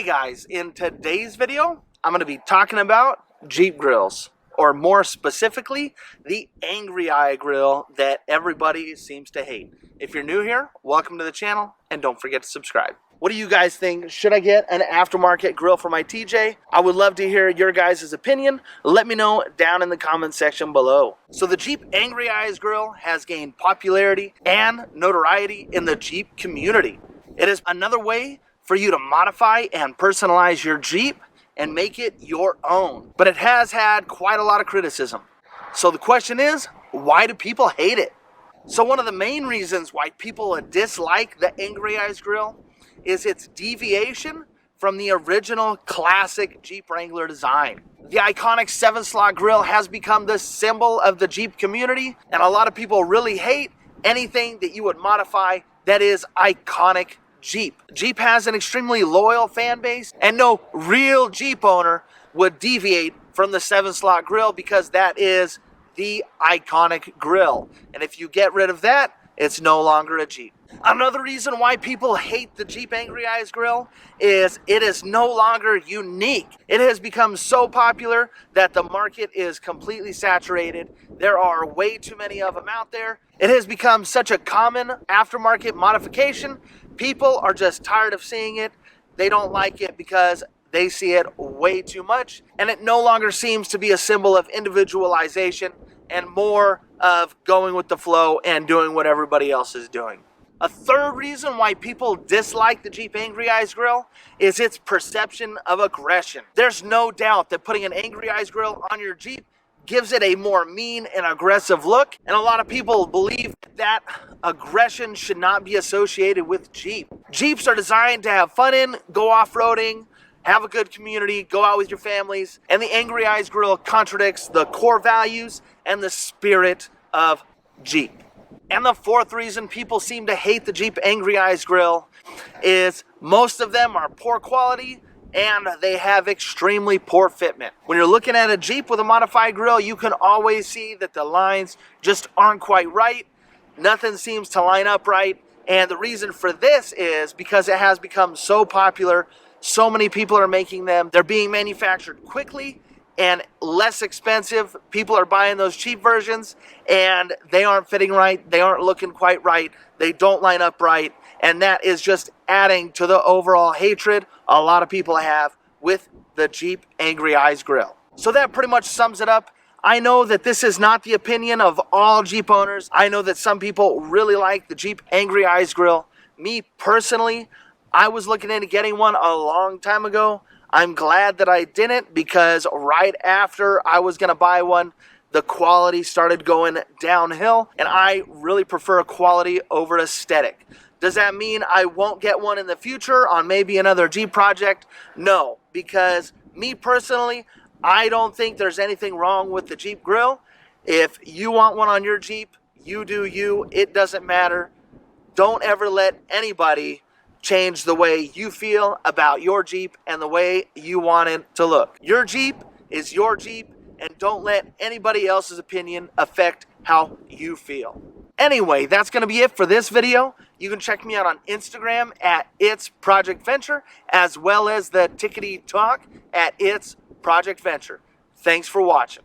Hey guys, in today's video, I'm going to be talking about Jeep grills, or more specifically, the Angry Eye grill that everybody seems to hate. If you're new here, welcome to the channel, and don't forget to subscribe. What do you guys think? Should I get an aftermarket grill for my TJ? I would love to hear your guys' opinion. Let me know down in the comment section below. So the Jeep Angry Eyes grill has gained popularity and notoriety in the Jeep community. It is another way for you to modify and personalize your Jeep and make it your own. But it has had quite a lot of criticism. So the question is, why do people hate it? So one of the main reasons why people dislike the Angry Eyes grill is its deviation from the original classic Jeep Wrangler design. The iconic 7-slot grill has become the symbol of the Jeep community, and a lot of people really hate anything that you would modify that is iconic Jeep. Jeep has an extremely loyal fan base, and no real Jeep owner would deviate from the 7-slot grill because that is the iconic grill. And if you get rid of that, it's no longer a Jeep. Another reason why people hate the Jeep Angry Eyes grill is it is no longer unique. It has become so popular that the market is completely saturated. There are way too many of them out there. It has become such a common aftermarket modification. People are just tired of seeing it. They don't like it because they see it way too much, and it no longer seems to be a symbol of individualization and more of going with the flow and doing what everybody else is doing. A third reason why people dislike the Jeep Angry Eyes grill is its perception of aggression. There's no doubt that putting an Angry Eyes grill on your Jeep gives it a more mean and aggressive look, and a lot of people believe that aggression should not be associated with Jeep. Jeeps are designed to have fun in, go off-roading, have a good community, go out with your families, and the Angry Eyes grill contradicts the core values and the spirit of Jeep. And the fourth reason people seem to hate the Jeep Angry Eyes grill is most of them are poor quality and they have extremely poor fitment. When you're looking at a Jeep with a modified grill, you can always see that the lines just aren't quite right. Nothing seems to line up right. And the reason for this is because it has become so popular. So many people are making them. They're being manufactured quickly and less expensive. People are buying those cheap versions and they aren't fitting right. They aren't looking quite right. They don't line up right. And that is just adding to the overall hatred a lot of people have with the Jeep Angry Eyes grill. So that pretty much sums it up. I know that this is not the opinion of all Jeep owners. I know that some people really like the Jeep Angry Eyes grill. Me personally, I was looking into getting one a long time ago. I'm glad that I didn't, because right after I was going to buy one, the quality started going downhill, and I really prefer quality over aesthetic. Does that mean I won't get one in the future on maybe another Jeep project? No, because me personally, I don't think there's anything wrong with the Jeep grill. If you want one on your Jeep, you do you. It doesn't matter. Don't ever let anybody change the way you feel about your Jeep and the way you want it to look. Your Jeep is your Jeep, and don't let anybody else's opinion affect how you feel. Anyway, that's going to be it for this video. You can check me out on Instagram at It's Project Venture, as well as the Tickety Talk at It's Project Venture. Thanks for watching.